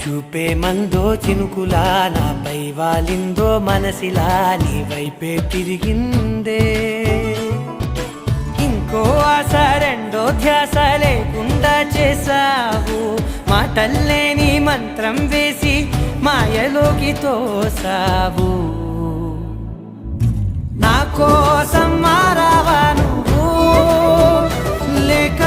చూపే మందో చినుకులా నాపై వాలిందో మనసిలా నీ వైపే తిరిగిందే ఇంకో ఆశ రెండో ధ్యాస లేకుండా చేసావు మాటల్లే నీ మంత్రం వేసి మాయలోకి తోసావు నా కోసం మారావా నువ్వు లేక